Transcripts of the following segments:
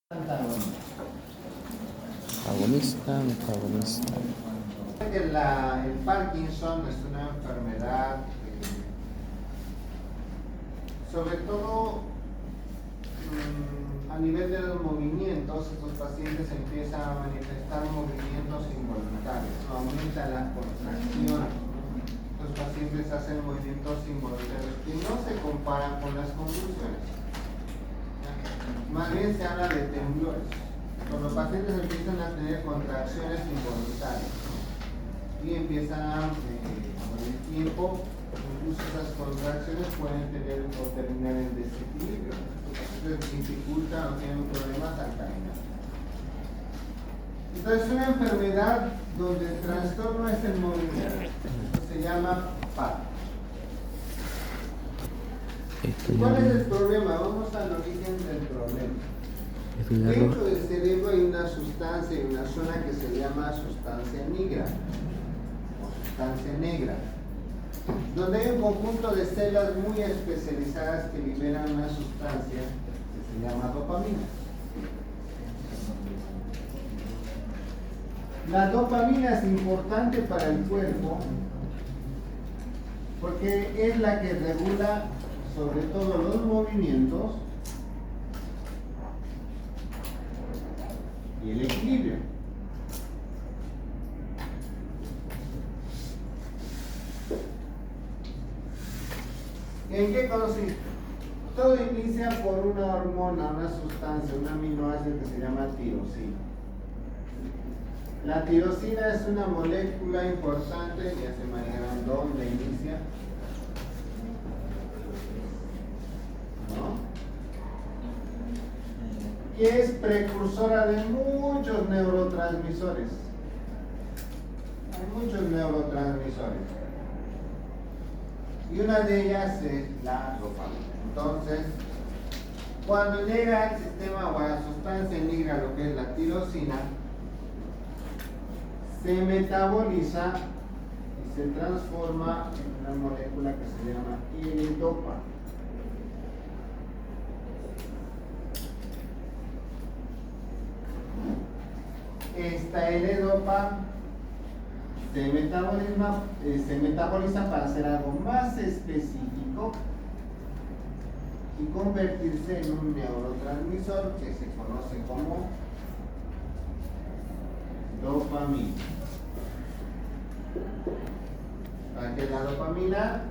Agonista, antagonista. El Parkinson es una enfermedad, sobre todo a nivel de los movimientos. Estos pacientes empiezan a manifestar movimientos involuntarios, aumenta la contracción. Los pacientes hacen movimientos involuntarios que no se comparan con las convulsiones. Más bien se habla de temblores. Cuando los pacientes empiezan a tener contracciones involuntarias, ¿no? Y empiezan con el tiempo, incluso esas contracciones pueden tener o terminar en desequilibrio. Entonces dificultan o tienen problemas al caminar. Entonces es una enfermedad donde el trastorno es el movimiento. Se llama PAD. ¿Cuál es el problema? Vamos al origen del problema. Dentro del cerebro hay una sustancia, una zona que se llama sustancia negra o sustancia negra, donde hay un conjunto de células muy especializadas que liberan una sustancia que se llama dopamina. La dopamina es importante para el cuerpo porque es la que regula sobre todo los movimientos y el equilibrio. ¿En qué consiste? Todo inicia por una hormona, una sustancia, un aminoácido que se llama tirosina. La tirosina es una molécula importante, ya se imaginarán dónde inicia, ¿no? Y es precursora de muchos neurotransmisores. Hay muchos neurotransmisores. Y una de ellas es la dopamina. Entonces, cuando llega al sistema o a la sustancia negra, lo que es la tirosina, se metaboliza y se transforma en una molécula que se llama L-dopa. Esta L-dopa se metaboliza para hacer algo más específico y convertirse en un neurotransmisor que se conoce como dopamina. Para que la dopamina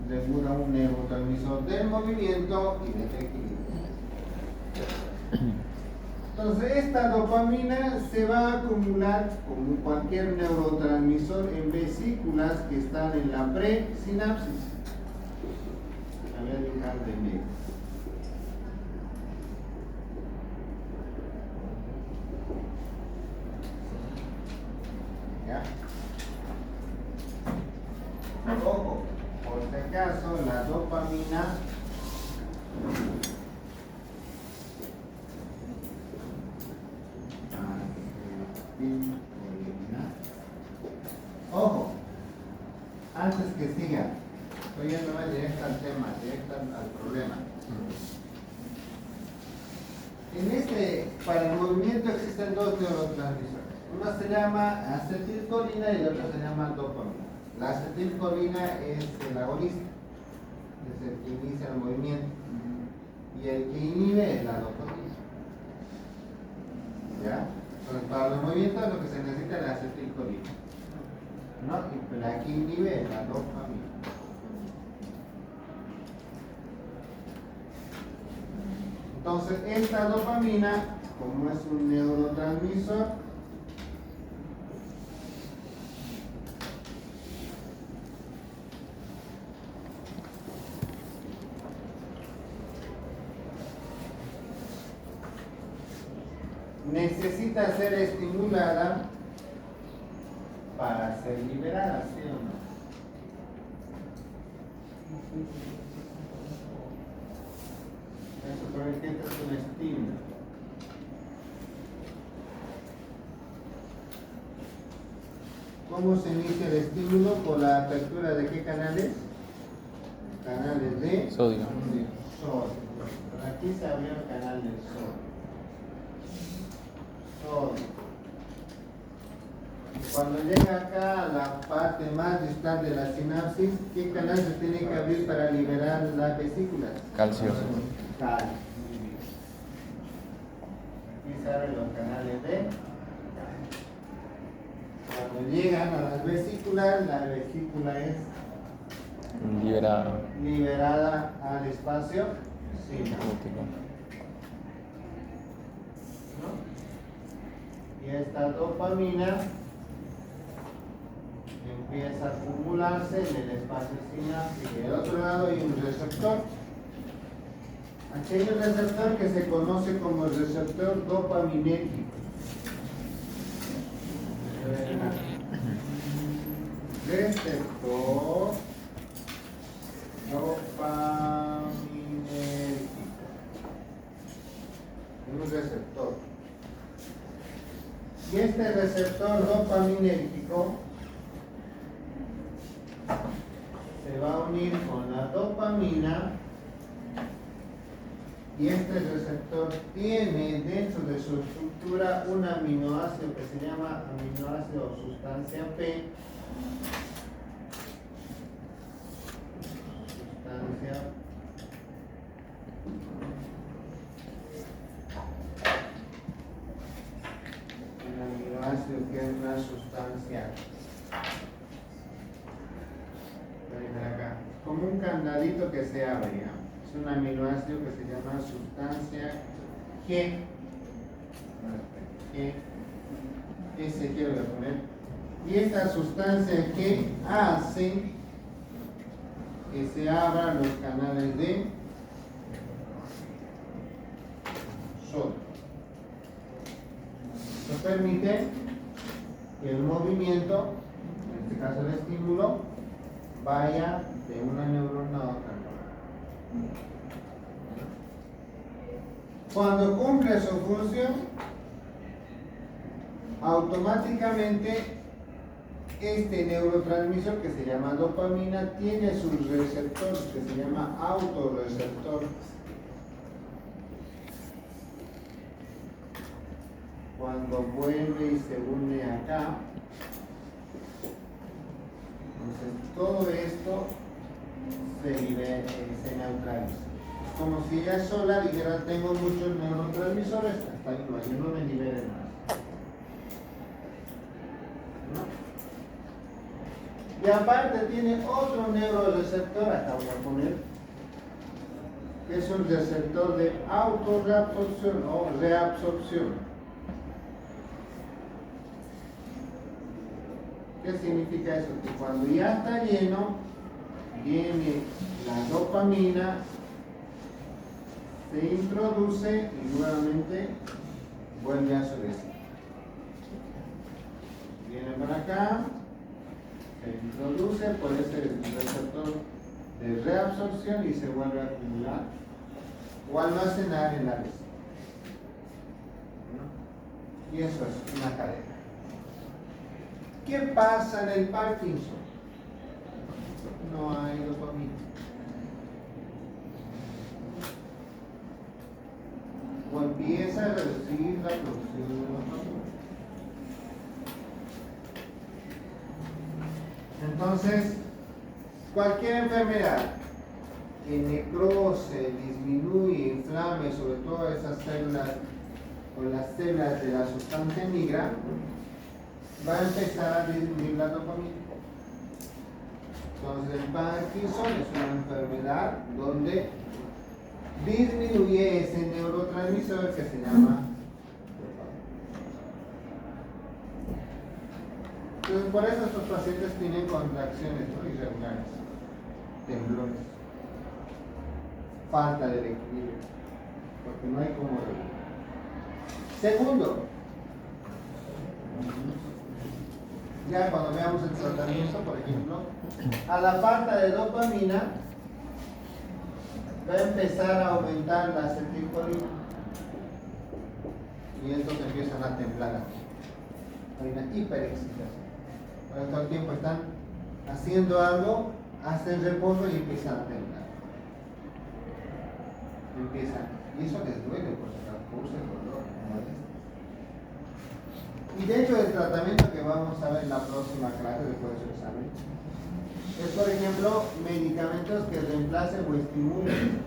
regula un neurotransmisor del movimiento y del equilibrio. Entonces esta dopamina se va a acumular como cualquier neurotransmisor en vesículas que están en la presinapsis. La voy a dejar de medio. ¿Ya? Ojo, por si acaso la dopamina ojo, antes que siga, estoy yendo más directo al tema, directo al problema. Para el movimiento existen dos neurotransmisores. Uno se llama acetilcolina y el otro se llama dopamina. La acetilcolina es el agonista, es el que inicia el movimiento, y el que inhibe es la dopamina. ¿Ya? Entonces, para los movimientos lo que se necesita es la acetilcolina, ¿no? Y la que inhibe es la dopamina. Entonces, esta dopamina, como es un neurotransmisor, necesita ser estimulada para ser liberada, ¿sí o no? Eso, por ejemplo, es un estímulo. ¿Cómo se inicia el estímulo? Por la apertura de qué canales? Canales de Sodio. sodio. Aquí se abrió el canal del sodio. Cuando llega acá a la parte más distal de la sinapsis, ¿qué canal se tiene que abrir para liberar las vesículas? Calcio. Calcio. Aquí se abren los canales de calcio. Cuando llegan a las vesículas, la vesícula es liberada al espacio sináptico. ¿No? Y esta dopamina empieza a acumularse en el espacio sináptico. Y del otro lado hay un receptor. Aquí hay un receptor que se conoce como el receptor dopaminérgico. Receptor dopaminérgico. Un receptor. Y este receptor dopaminérgico se va a unir con la dopamina, y este receptor tiene dentro de su estructura un aminoácido que se llama aminoácido o sustancia P. Un aminoácido que es una sustancia. Acá. Como un candadito que se abre, ¿no? Es un aminoácido que se llama sustancia G. Ese quiero poner. Y esta sustancia G hace que se abran los canales de sodio. Esto permite que el movimiento, en este caso el estímulo, vaya de una neurona a otra neurona. Cuando cumple su función, automáticamente este neurotransmisor que se llama dopamina tiene su receptor que se llama autorreceptor. Cuando vuelve y se une acá, entonces todo esto se neutraliza. Como si ella sola dijera: tengo muchos neurotransmisores, hasta ahí no hay, no me liberen más. ¿No? Y aparte tiene otro neuroreceptor, acá voy a poner, que es un receptor de autorreabsorción o reabsorción. ¿Qué significa eso? Que cuando ya está lleno, viene la dopamina, se introduce y nuevamente vuelve a subir. Viene para acá, se introduce por ese receptor de reabsorción y se vuelve a acumular o almacenar en la vesícula. ¿No? Y eso es una cadena. ¿Qué pasa en el Parkinson? No hay dopamina. O empieza a reducir la producción de dopamina. Entonces, cualquier enfermedad que necrose, disminuye, inflame sobre todo esas células o las células de la sustancia nigra, va a empezar a disminuir la dopamina. Entonces el Parkinson es una enfermedad donde disminuye ese neurotransmisor que se llama dopamina. Entonces por eso estos pacientes tienen contracciones, ¿no?, irregulares, temblores, falta de equilibrio, porque no hay cómo regular. Segundo, ya cuando veamos el tratamiento, por ejemplo, a la falta de dopamina va a empezar a aumentar la acetilcolina y estos empiezan a temblar. Hay una hiperexcitación. Por todo el tiempo están haciendo algo, hacen reposo y empiezan a temblar. Y eso les duele, por si produce dolor, molestia. Y dentro del tratamiento que vamos a ver en la próxima clase después de su examen, es por ejemplo medicamentos que reemplacen o estimulen.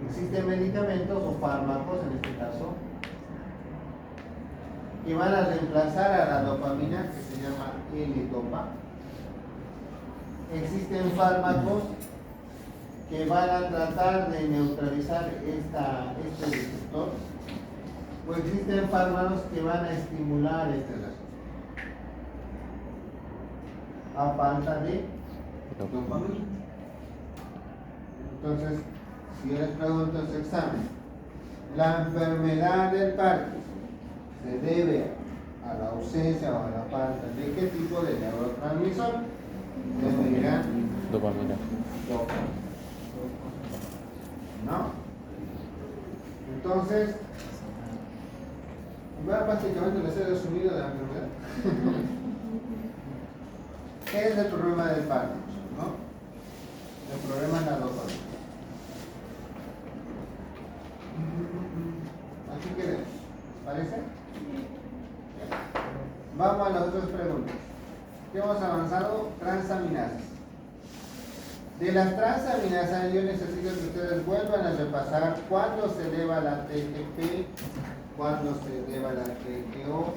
Existen medicamentos o fármacos en este caso que van a reemplazar a la dopamina, que se llama L-dopa. Existen fármacos que van a tratar de neutralizar este receptor, o existen fármacos que van a estimular este receptor a falta de dopamina. Entonces, si yo les pregunto en su examen, ¿la enfermedad del Parkinson se debe a la ausencia o a la falta de qué tipo de neurotransmisor? Me dirán Dopamina. dopamina. ¿No? Entonces, básicamente les he resumido de la enfermedad. ¿Qué es el problema del Parkinson? ¿No? El problema es la dopamina. Así queremos. ¿Parece? Vamos a las otras preguntas. ¿Qué hemos avanzado? Transaminasas. De las transaminasas yo necesito que ustedes vuelvan a repasar cuándo se eleva la TGP, cuándo se eleva la TGO.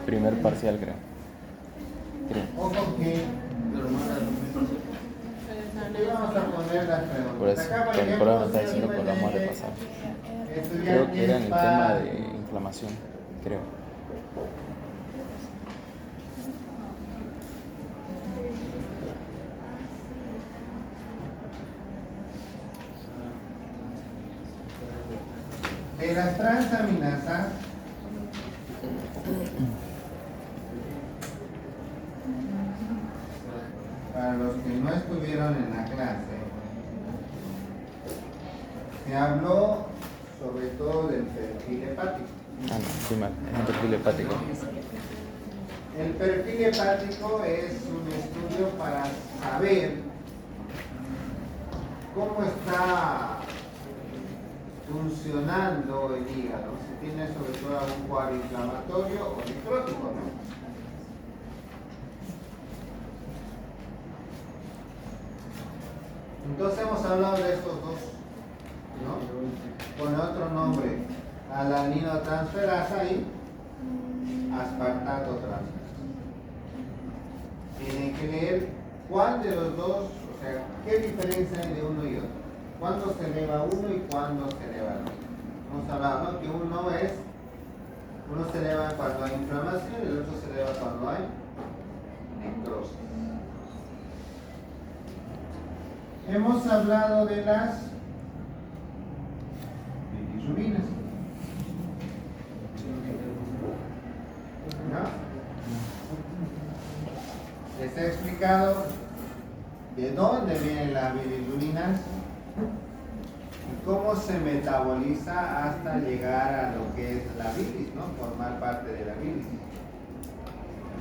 Primer parcial, creo. Ojo que aquí vamos a poner las preguntas. Por eso, Acá, por el ejemplo, programa está diciendo que lo vamos a repasar. Creo que era en el tema de inflamación, creo. De las transaminasas, para los que no estuvieron en la clase, se habló sobre todo del perfil hepático. Ah, no, estoy mal, es un perfil hepático. El perfil hepático es un estudio para saber cómo está funcionando el hígado, si tiene sobre todo algún cuadro inflamatorio o necrótico, ¿no? Entonces hemos hablado de estos dos, ¿no? Con otro nombre, alaninotransferasa y aspartato transferasa. Tienen que leer cuál de los dos, o sea, qué diferencia hay de uno y otro. ¿Cuándo se eleva uno y cuándo se eleva el otro? Hemos hablado, ¿no? Que uno se eleva cuando hay inflamación y el otro se eleva cuando hay necrosis. Hemos hablado de las bilirrubinas. ¿No? Les he explicado de dónde vienen las bilirrubinas y cómo se metaboliza hasta llegar a lo que es la bilis, ¿no? Formar parte de la bilis.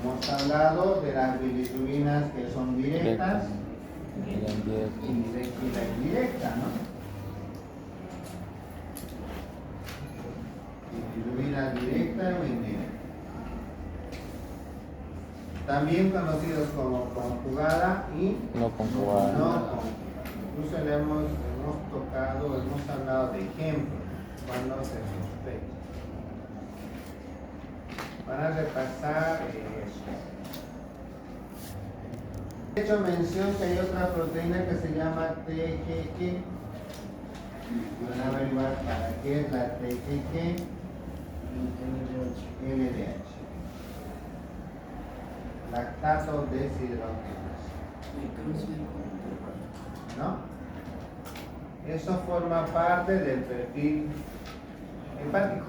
Hemos hablado de las bilirrubinas que son directas y la indirecta, ¿no? Bilirrubina directa o indirecta. También conocidos como conjugada y No conjugada. no conjugada. Incluso hemos hablado de ejemplos cuando se sospecha. Para repasar eso. He hecho mención que hay otra proteína que se llama TGG. Van a averiguar para qué es la TGG. LDH. Lactato deshidrogenasa. ¿No? Eso forma parte del perfil hepático.